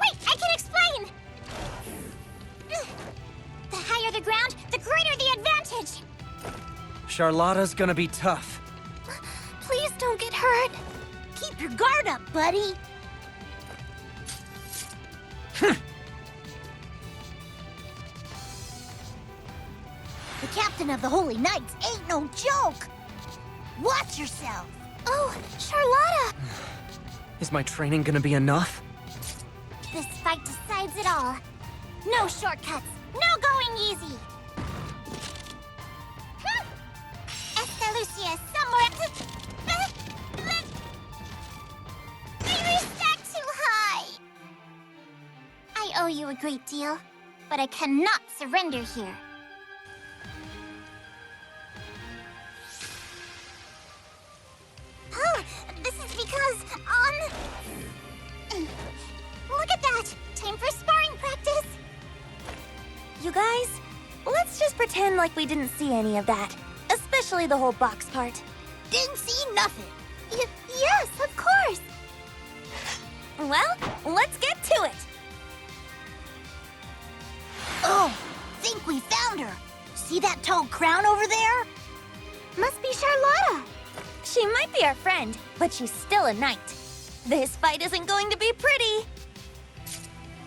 Wait, I can explain! The higher the ground, the greater the advantage! Charlotta's gonna be tough. Please don't get hurt. Keep your guard up, buddy. The captain of the Holy Knights ain't no joke! Watch yourself! Oh, Charlotta! Is my training gonna be enough? This fight decides it all. No shortcuts, no going easy! Lucia, somewhere. Maybe stack too high. I owe you a great deal, but I cannot surrender here. Oh, this is because look at that! Time for sparring practice. You guys, let's just pretend like we didn't see any of that. Especially the whole box part. Didn't see nothing. Yes, of course. Well, let's get to it. Oh, think we found her. See that tall crown over there? Must be Charlotta. She might be our friend, but she's still a knight. This fight isn't going to be pretty.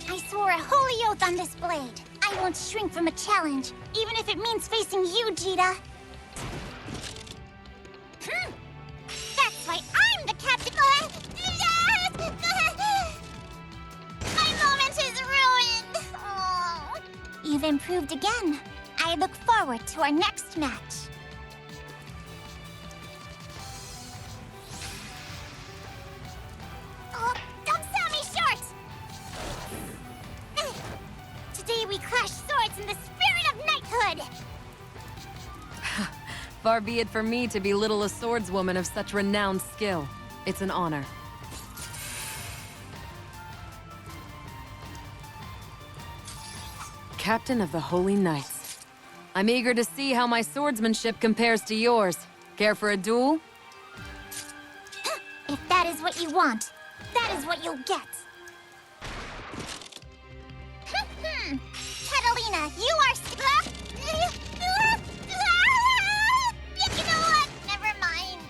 I swore a holy oath on this blade. I won't shrink from a challenge, even if it means facing you, Jita. That's why I'm the captain. My moment is ruined. Oh. You've improved again. I look forward to our next match. Oh, don't sell me short. Today we clash swords in the spirit of knighthood. Far be it for me to belittle a swordswoman of such renowned skill. It's an honor. Captain of the Holy Knights. I'm eager to see how my swordsmanship compares to yours. Care for a duel? If that is what you want, that is what you'll get. Catalina, you are... You know what? Never mind.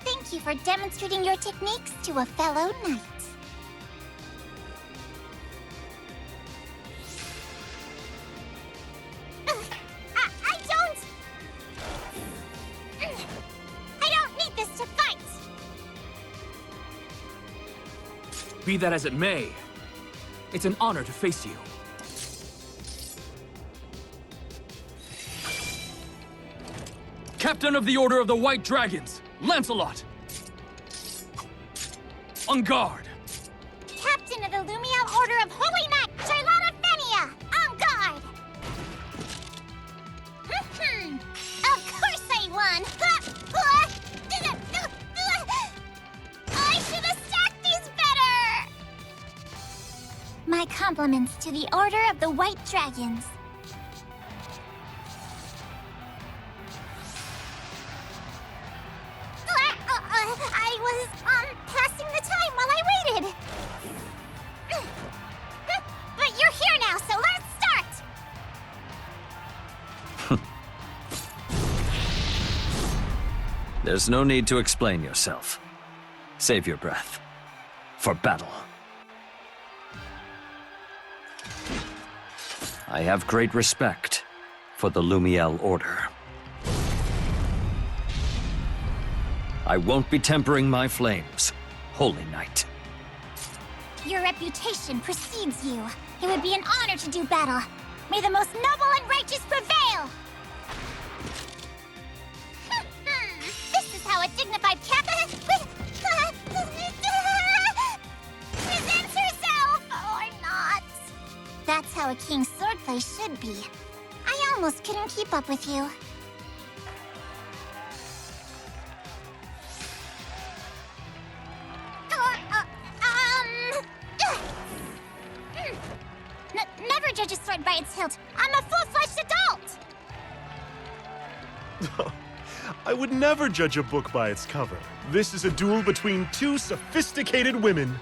Thank you for demonstrating your techniques to a fellow knight. I don't need this to fight. Be that as it may, it's an honor to face you. Captain of the Order of the White Dragons, Lancelot! On guard! Captain of the Lumiel Order of Holy Knight, Charlotta Fenia! On guard! Of course I won! I should have stacked these better! My compliments to the Order of the White Dragons. I was, passing the time while I waited. But you're here now, so let's start! There's no need to explain yourself. Save your breath. For battle. I have great respect for the Lumiel Order. I won't be tempering my flames, Holy Knight. Your reputation precedes you. It would be an honor to do battle. May the most noble and righteous prevail! This is how a dignified captain presents herself, or not. That's how a king's swordplay should be. I almost couldn't keep up with you. Never judge a sword by its hilt. I'm a full-fledged adult! I would never judge a book by its cover. This is a duel between two sophisticated women.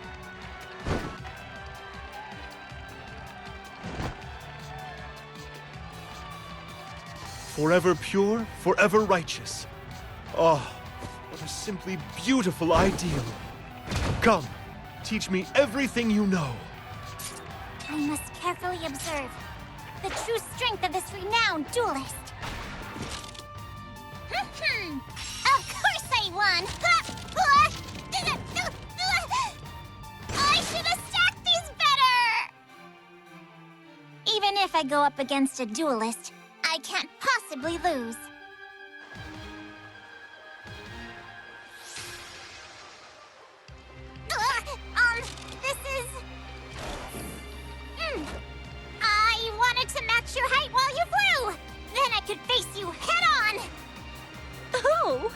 Forever pure, forever righteous. Oh, what a simply beautiful ideal. Come, teach me everything you know. I must carefully observe the true strength of this renowned duelist. Of course I won! I should have stacked these better! Even if I go up against a duelist, I can't possibly lose. This is... I wanted to match your height while you flew! Then I could face you head-on! Oh!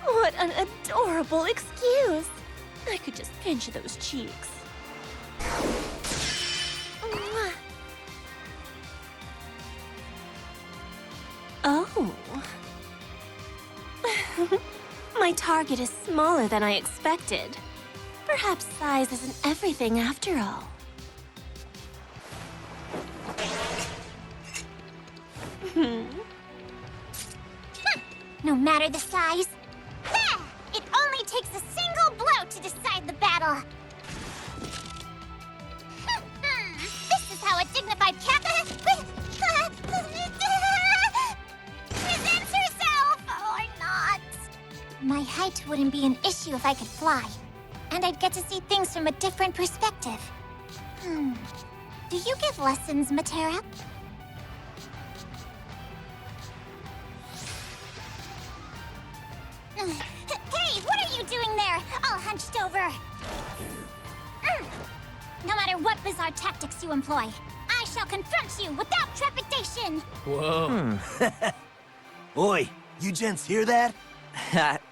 What an adorable excuse! I could just pinch those cheeks. Mwah. Oh. My target is smaller than I expected. Perhaps size isn't everything after all. No matter the size, it only takes a single blow to decide the battle. This is how a dignified Kappa presents herself, or not. My height wouldn't be an issue if I could fly, and I'd get to see things from a different perspective. Do you give lessons, Matera? Hey, what are you doing there, all hunched over? No matter what bizarre tactics you employ, I shall confront you without trepidation. Whoa. Oi, you gents hear that?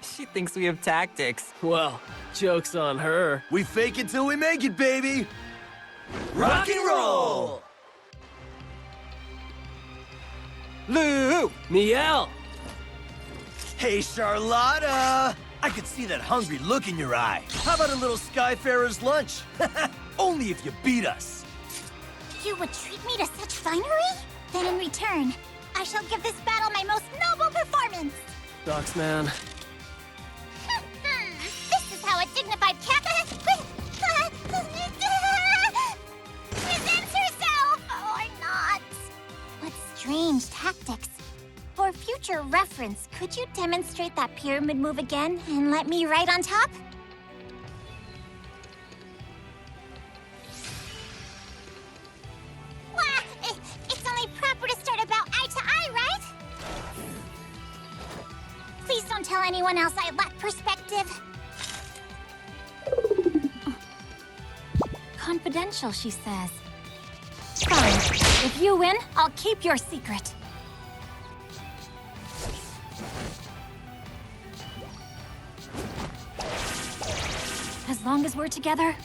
She thinks we have tactics. Well, joke's on her. We fake it till we make it, baby! Rock and roll! Lou! Niel! Hey, Charlotta! I could see that hungry look in your eye. How about a little Skyfarer's lunch? Only if you beat us. You would treat me to such finery? Then in return, I shall give this battle my most noble performance. Sucks, man. This is how a dignified Kappa presents herself, or not. What strange tactics. For future reference, could you demonstrate that pyramid move again and let me right on top? Wah! It's only proper to start about eye to eye, right? Please don't tell anyone else I lack perspective. Confidential, she says. Fine. If you win, I'll keep your secret. As long as we're together,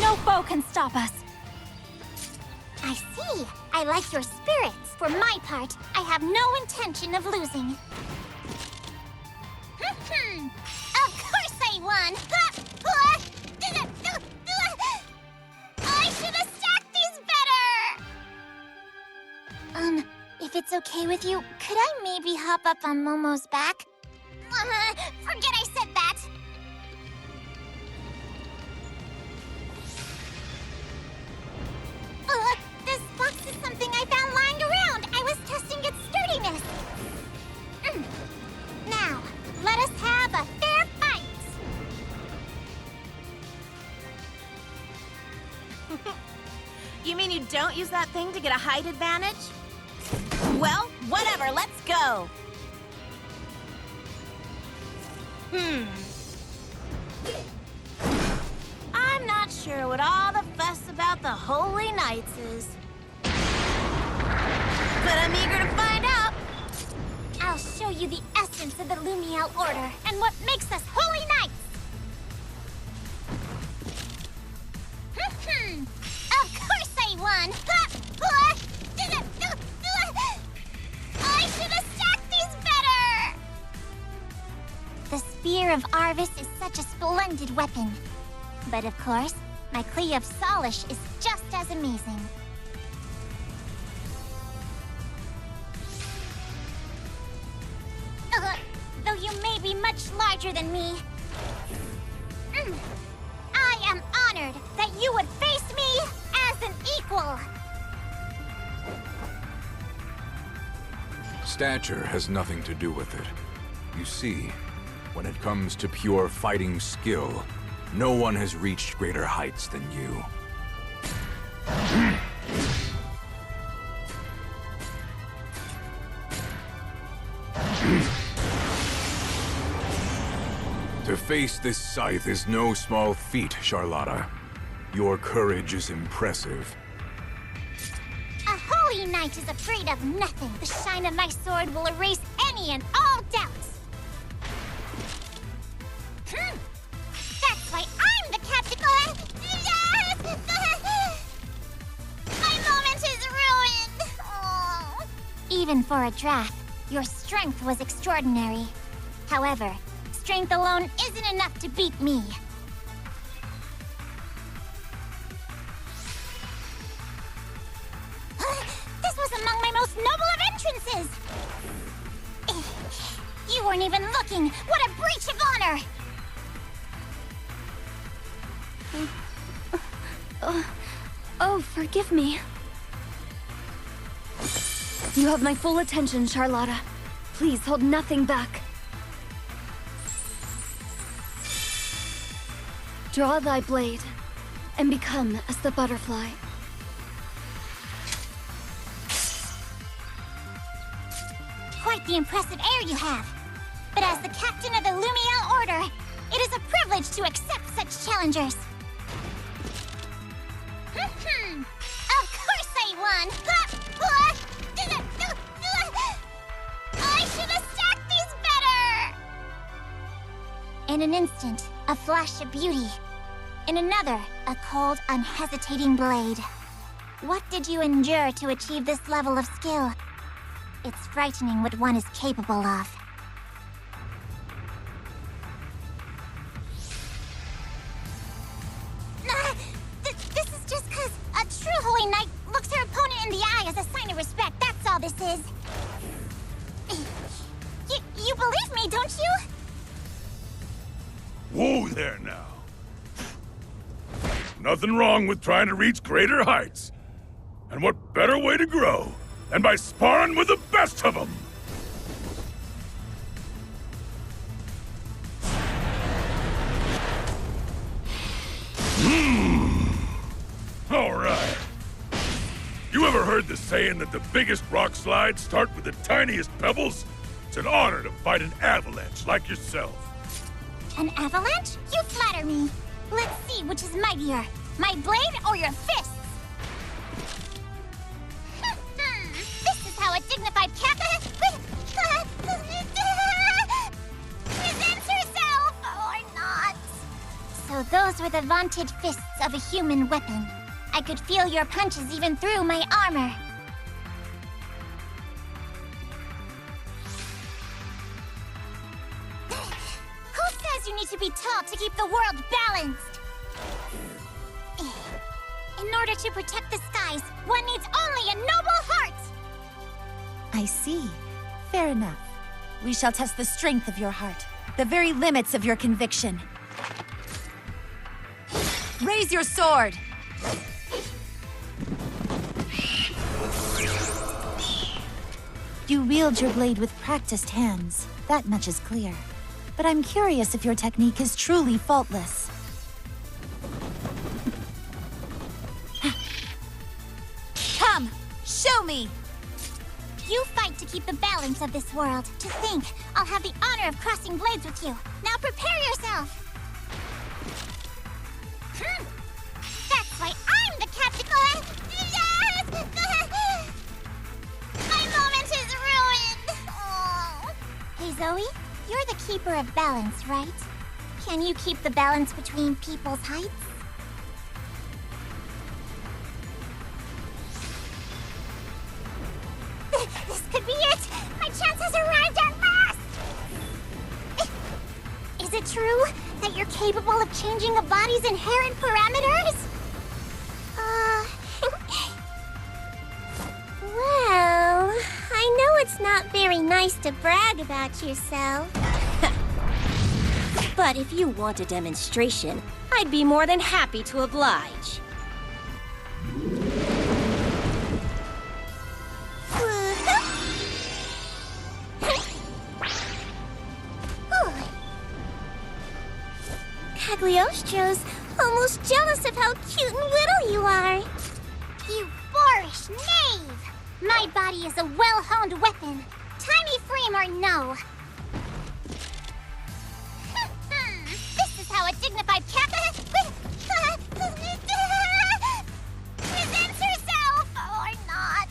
no foe can stop us. I see. I like your spirits. For my part, I have no intention of losing. Of course I won! I should have stacked these better! If it's okay with you, could I maybe hop up on Momo's back? Forget I said that! This box is something I found lying around. I was testing its sturdiness. Now, let us have a fair fight. You mean you don't use that thing to get a height advantage? Well, whatever, let's go! I'm not sure what all the fuss about the Holy Knights is. But I'm eager to find out! I'll show you the essence of the Lumiel Order and what makes us Holy Knights! Of course I won! I should have stacked these better! The Spear of Arvis is such a splendid weapon. But of course, my Klee of Solish is just as amazing. much larger than me. I am honored that you would face me as an equal. Stature has nothing to do with it. You see, when it comes to pure fighting skill, no one has reached greater heights than you. To face this scythe is no small feat, Charlotta. Your courage is impressive. A holy knight is afraid of nothing. The shine of my sword will erase any and all doubts. That's why I'm the captain. My moment is ruined. Oh. Even for a draft, your strength was extraordinary. However, strength alone isn't enough to beat me. This was among my most noble of entrances! You weren't even looking! What a breach of honor! Oh, forgive me. You have my full attention, Charlotta. Please hold nothing back. Draw thy blade, and become as the butterfly. Quite the impressive air you have. But as the captain of the Lumiel Order, it is a privilege to accept such challengers. Of course I won! I should have stacked these better! In an instant, a flash of beauty. In another, a cold, unhesitating blade. What did you endure to achieve this level of skill? It's frightening what one is capable of. This is just because a true Holy Knight looks her opponent in the eye as a sign of respect. That's all this is. You believe me, don't you? Whoa there now. Nothing wrong with trying to reach greater heights. And what better way to grow than by sparring with the best of them? All right. You ever heard the saying that the biggest rock slides start with the tiniest pebbles? It's an honor to fight an avalanche like yourself. An avalanche? You flatter me. Let's see which is mightier, my blade or your fists. This is how a dignified captain presents herself, or not. So those were the vaunted fists of a human weapon. I could feel your punches even through my armor. Who says you need to be tall to keep the world balanced? In order to protect the skies, one needs only a noble heart! I see. Fair enough. We shall test the strength of your heart, the very limits of your conviction. Raise your sword! You wield your blade with practiced hands. That much is clear. But I'm curious if your technique is truly faultless. Come! Show me! You fight to keep the balance of this world. To think, I'll have the honor of crossing blades with you. Now prepare yourself! That's why I'm the captain! My moment is ruined! Oh. Hey, Zoe, you're the keeper of balance, right? Can you keep the balance between people's heights? This could be it! My chance has arrived at last! Is it true that you're capable of changing a body's inherent parameters? Well, I know it's not very nice to brag about yourself. But if you want a demonstration, I'd be more than happy to oblige. Cagliostro's almost jealous of how cute and little you are. You boorish knave! My body is a well-honed weapon, tiny frame or no. This is how a dignified Kappa presents herself, or not.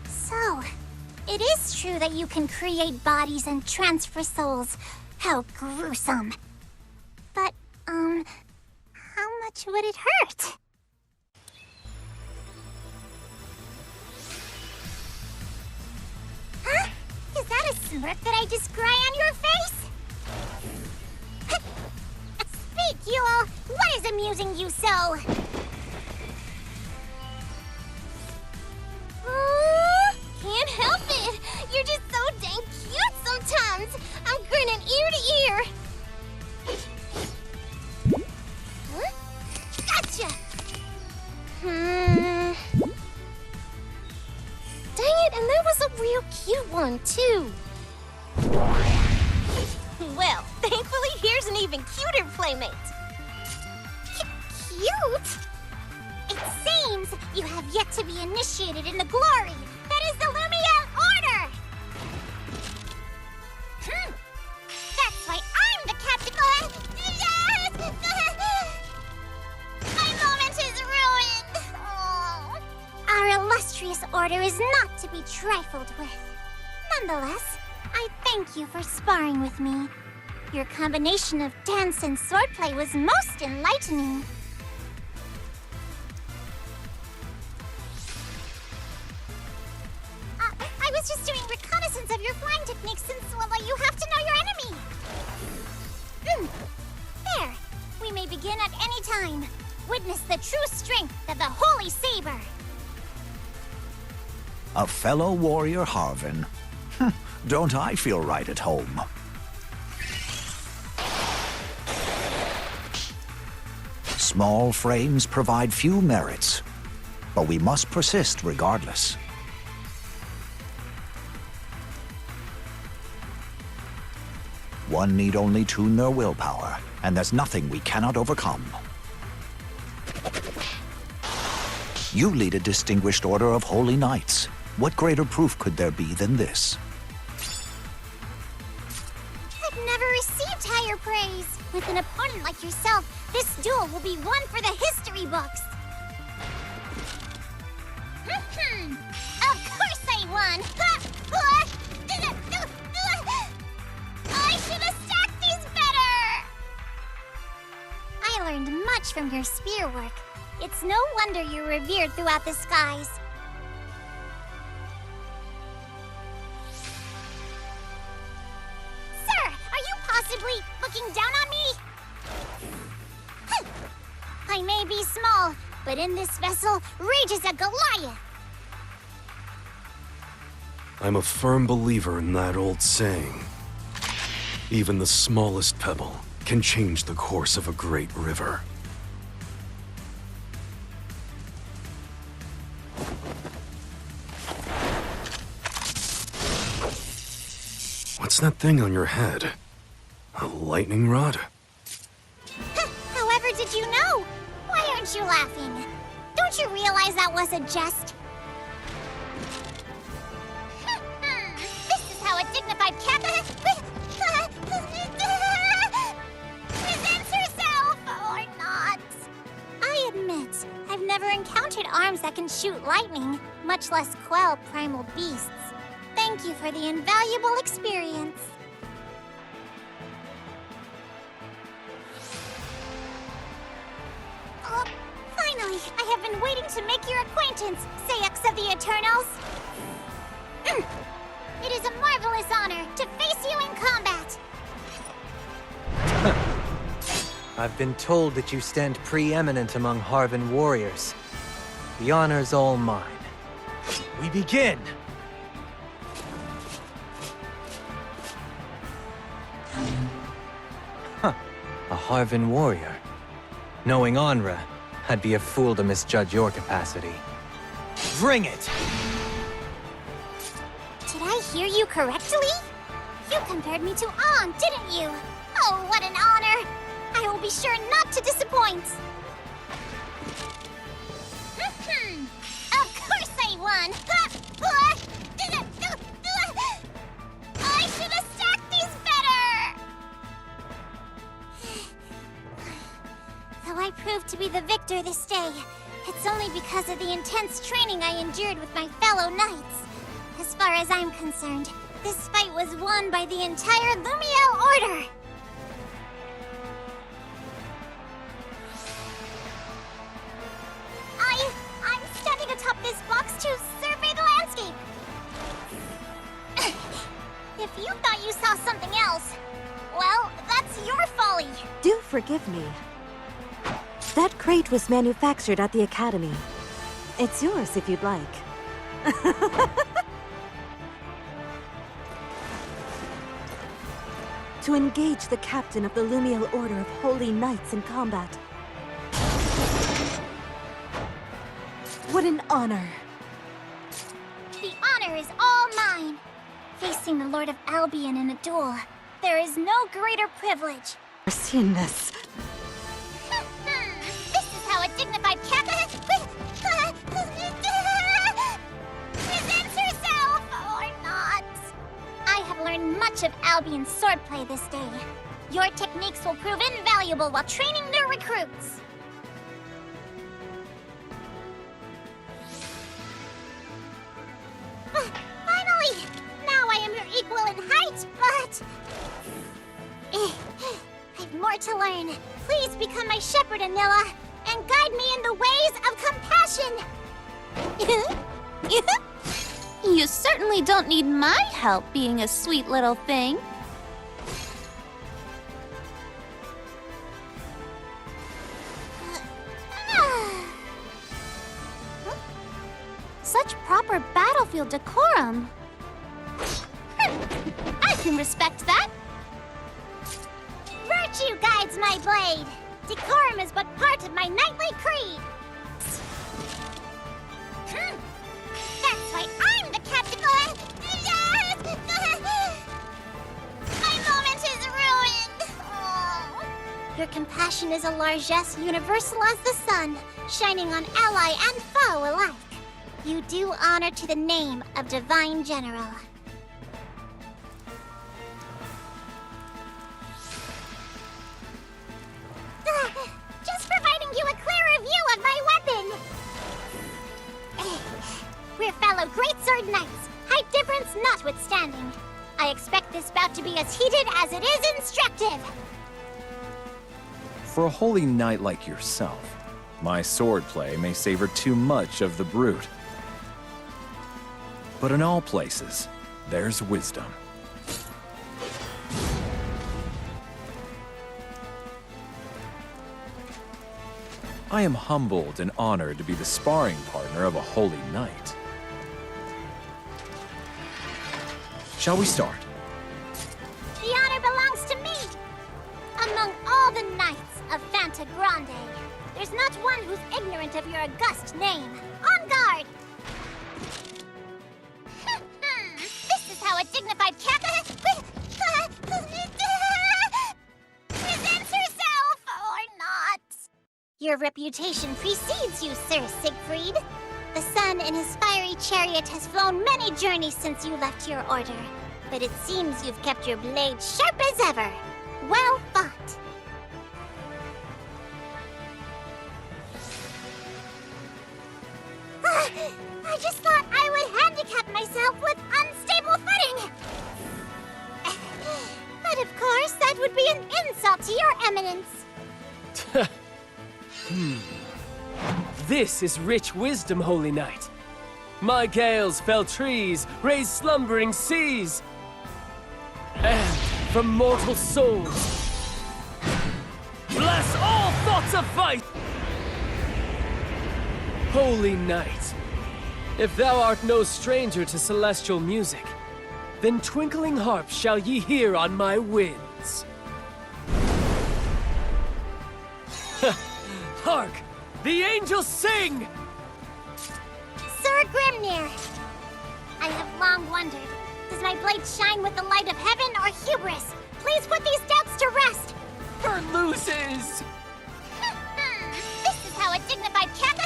So, it is true that you can create bodies and transfer souls. How gruesome. But, how much would it hurt? Huh? Is that a smirk that I descry on your face? Speak, you all. What is amusing you so? Can't help it. You're just so dang cute sometimes. I'm grinning ear to ear. Huh? Gotcha! Dang it, and that was a real cute one, too. Well, thankfully, here's an even cuter playmate. Cute? It seems you have yet to be initiated in the glory that is the Lumia Order! That's why I'm the captain. My moment is ruined! Oh. Our illustrious order is not to be trifled with. Nonetheless, I thank you for sparring with me. Your combination of dance and swordplay was most enlightening. I was just doing reconnaissance of your flying techniques since, well, you have to know your enemy. There. We may begin at any time. Witness the true strength of the Holy Saber. A fellow warrior Harvin. Don't I feel right at home? Small frames provide few merits, but we must persist regardless. One need only tune their willpower, and there's nothing we cannot overcome. You lead a distinguished order of holy knights. What greater proof could there be than this? I've never received higher praise. With an opponent like yourself, this duel will be one for the history books. Of course I won! I should have stacked these better! I learned much from your spear work. It's no wonder you're revered throughout the skies. Sir, are you possibly looking down on me? I may be small, but in this vessel rages a Goliath. I'm a firm believer in that old saying. Even the smallest pebble can change the course of a great river. What's that thing on your head? A lightning rod? However did you know? Why aren't you laughing? Don't you realize that was a jest? This is how a dignified Kappa presents herself, or not. I admit, I've never encountered arms that can shoot lightning, much less quell primal beasts. Thank you for the invaluable experience. Finally, I have been waiting to make your acquaintance, Sayx of the Eternals. It is a marvelous honor to face you in combat. I've been told that you stand preeminent among Harvin warriors. The honor's all mine. We begin! Huh. A Harvan warrior. Knowing Anra, I'd be a fool to misjudge your capacity. Bring it! Did I hear you correctly? You compared me to An, didn't you? Oh, what an honor! I will be sure not to disappoint! Of course I won! I should have stacked these better! Though I proved to be the victor this day, it's only because of the intense training I endured with my fellow knights. As far as I'm concerned, this fight was won by the entire Lumiel Order! I'm standing atop this box to survey the landscape. If you thought you saw something else, well, that's your folly. Do forgive me. That crate was manufactured at the Academy. It's yours if you'd like. To engage the captain of the Lumiel Order of Holy Knights in combat. What an honor! The honor is all mine. Facing the Lord of Albion in a duel, there is no greater privilege. Seen this. This is how a dignified presents herself, or not. I have learned much of Albion's swordplay this day. Your techniques will prove invaluable while training new recruits. Finally! Now I am your equal in height, but... I've more to learn. Please become my shepherd, Anilla, and guide me in the ways of compassion! You certainly don't need my help being a sweet little thing. Such proper battlefield decorum. I can respect that. Virtue guides my blade. Decorum is but part of my knightly creed. That's why I'm the captain. My moment is ruined. Oh. Your compassion is a largesse universal as the sun, shining on ally and foe alike. You do honor to the name of Divine General. Just providing you a clearer view of my weapon! We're fellow greatsword knights, height difference notwithstanding. I expect this bout to be as heated as it is instructive. For a holy knight like yourself, my swordplay may savor too much of the brute. But in all places, there's wisdom. I am humbled and honored to be the sparring partner of a holy knight. Shall we start? The honor belongs to me! Among all the knights of Fanta Grande, there's not one who's ignorant of your august name. On guard! This is how a dignified presents herself, or not. Your reputation precedes you, Sir Siegfried. The sun in his fiery chariot has flown many journeys since you left your order, but it seems you've kept your blade sharp as ever. Well fought. I just thought I would handicap myself with unstable footing. But of course, that would be an insult to your eminence. This is rich wisdom, Holy Knight. My gales fell trees, raised slumbering seas. And from mortal souls, bless all thoughts of fight! Holy Knight, if thou art no stranger to celestial music, then twinkling harps shall ye hear on my winds. Hark! The angels sing! Sir Grimnir, I have long wondered, does my blade shine with the light of heaven or hubris? Please put these doubts to rest! Her loses! This is how a dignified cat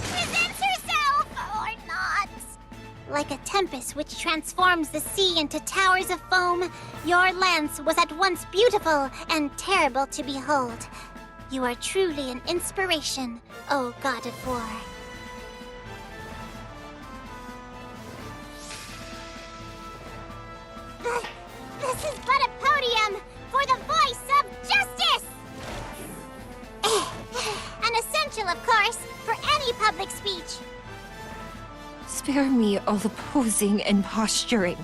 presents herself, or not. Like a tempest which transforms the sea into towers of foam, your lance was at once beautiful and terrible to behold. You are truly an inspiration, O God of War. This is but a podium for the voice of justice! An essential, of course, for any public speech. Spare me all the posing and posturing.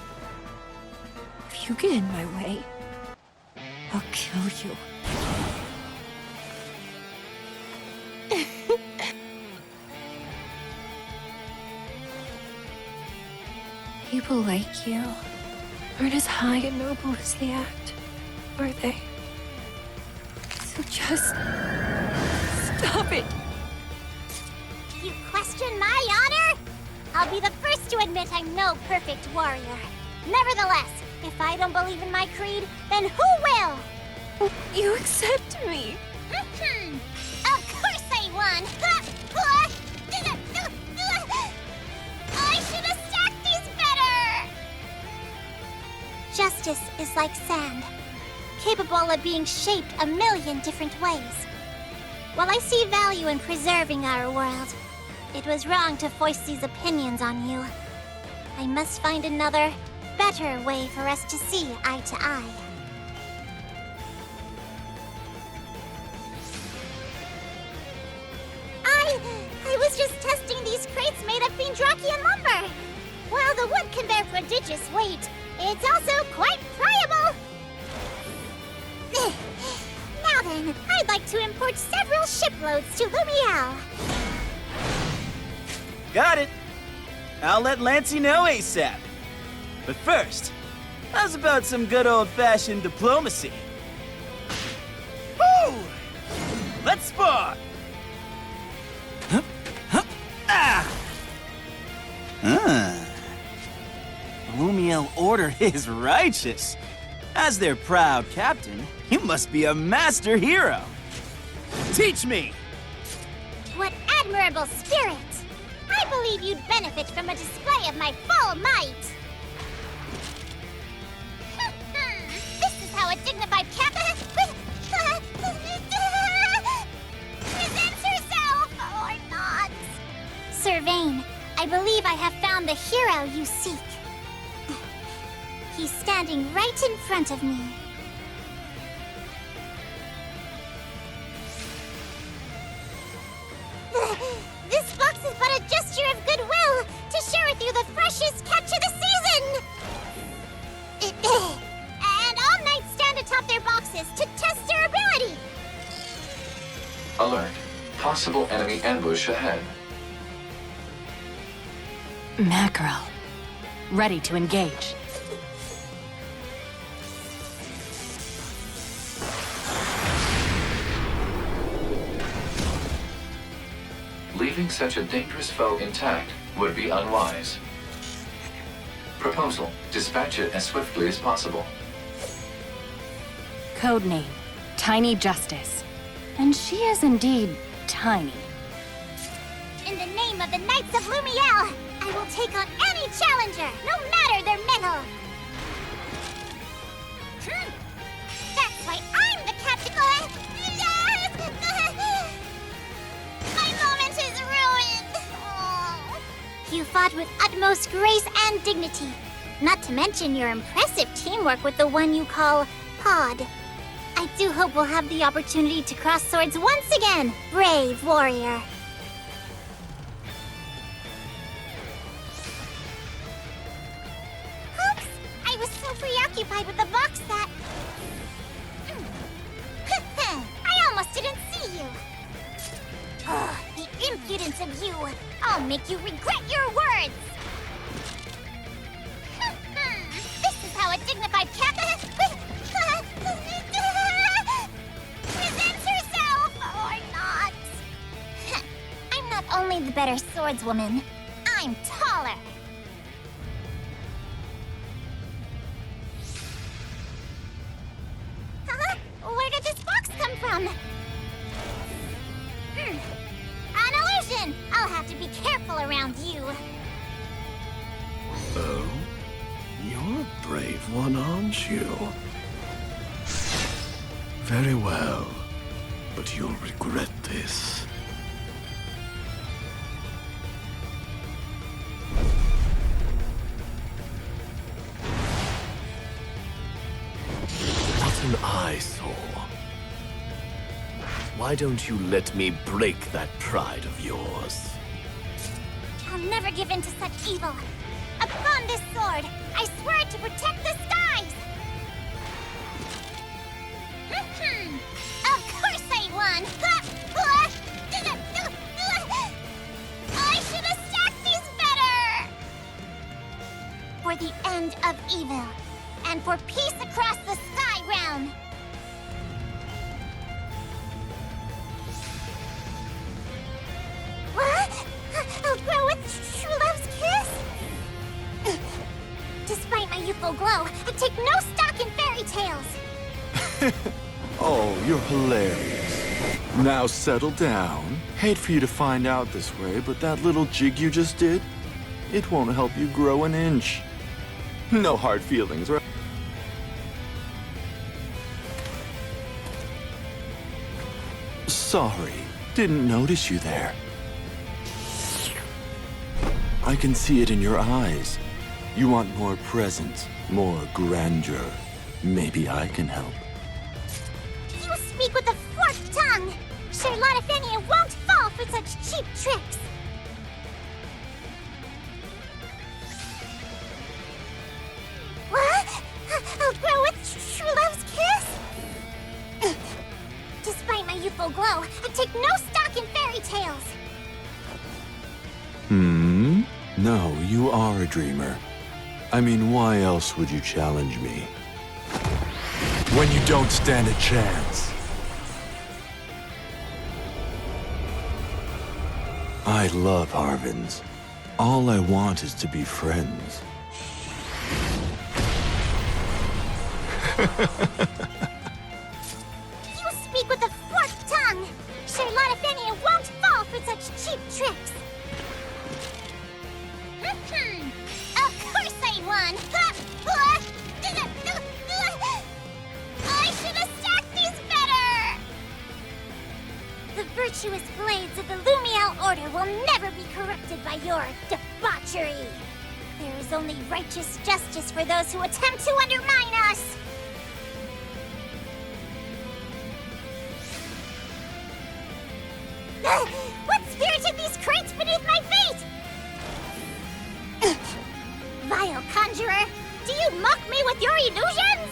If you get in my way, I'll kill you. People like you aren't as high and noble as they act, are they? So just stop it. You question my honor? I'll be the first to admit I'm no perfect warrior. Nevertheless, if I don't believe in my creed, then who will? You accept me. Of course I won. I should have stacked these better. Justice is like sand, capable of being shaped a million different ways. While I see value in preserving our world, it was wrong to foist these opinions on you. I must find another, better way for us to see eye to eye. I was just testing these crates made of Fiendrachian lumber. While the wood can bear prodigious weight, it's also quite pliable. Now then, I'd like to import several shiploads to Lumiel. Got it. I'll let Lancey know ASAP. But first, how's about some good old-fashioned diplomacy? Woo! Let's spar! Lumiel Order is righteous. As their proud captain, you must be a master hero. Teach me! What admirable spirit! I believe you'd benefit from a display of my full might. This is how a dignified captain presents herself, or not. Sir Vane, I believe I have found the hero you seek. He's standing right in front of me. This box is but a gesture of goodwill to share with you the freshest catch of the season! And all knights stand atop their boxes to test their ability! Alert. Possible enemy ambush ahead. Mackerel. Ready to engage. Leaving such a dangerous foe intact would be unwise. Proposal. Dispatch it as swiftly as possible. Codename, Tiny Justice. And she is indeed tiny. In the name of the Knights of Lumiel, I will take on any challenger, no matter their mettle! That's why I'm the captain! My moment is ruined! You fought with utmost grace and dignity. Not to mention your impressive teamwork with the one you call Pod. I do hope we'll have the opportunity to cross swords once again, brave warrior. Oops! I was so preoccupied with the box that... I almost didn't see you! Ugh, the impudence of you! I'll make you regret your words! This is how a dignified captain... the better swordswoman. I'm taller. Huh? Where did this box come from? An illusion! I'll have to be careful around you. Oh? You're a brave one, aren't you? Very well. But you'll regret this. What an eyesore. Why don't you let me break that pride of yours? I'll never give in to such evil. Upon this sword, I swear to protect the skies! Of course I won! I should have stacked these better! For the end of evil, and for peace across the sky realm! What? I'll grow with true love's kiss? Despite my youthful glow, I take no stock in fairy tales! Oh, you're hilarious. Now settle down. Hate for you to find out this way, but that little jig you just did, it won't help you grow an inch. No hard feelings, right? Sorry, didn't notice you there. I can see it in your eyes. You want more presence, more grandeur. Maybe I can help. You speak with a forked tongue! Charlotta won't fall for such cheap tricks! What? I'll grow with true love's kiss? Despite my youthful glow, I take no stock in fairy tales! No, you are a dreamer. I mean, why else would you challenge me? When you don't stand a chance. I love Harvins. All I want is to be friends. You speak with a forked tongue! Charlotta won't fall for such cheap tricks! Of course I won! I should have stacked these better! The virtuous blades of the Lumiel Order will never be corrupted by your debauchery! There is only righteous justice for those who attempt to undermine us! What spirited these crates beneath my feet? Vile conjurer, do you mock me with your illusions?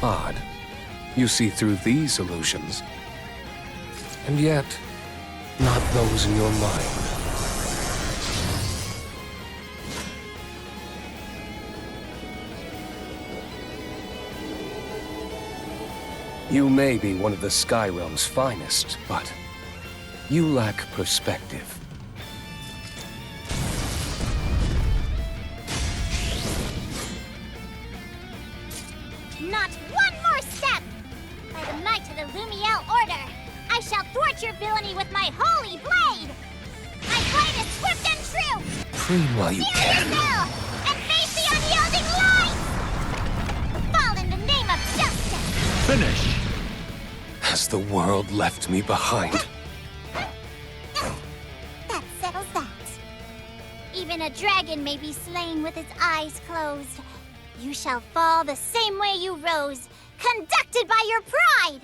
Odd. You see through these illusions. And yet, not those in your mind. You may be one of the Sky Realm's finest, but you lack perspective. Not one more step! By the might of the Lumiel Order, I shall thwart your villainy with my holy blade! My blade is swift and true! Clean while you can. And face the unyielding light! Fall in the name of justice! Finish! Has the world left me behind? That settles that. Even a dragon may be slain with its eyes closed. You shall fall the same way you rose, conducted by your pride!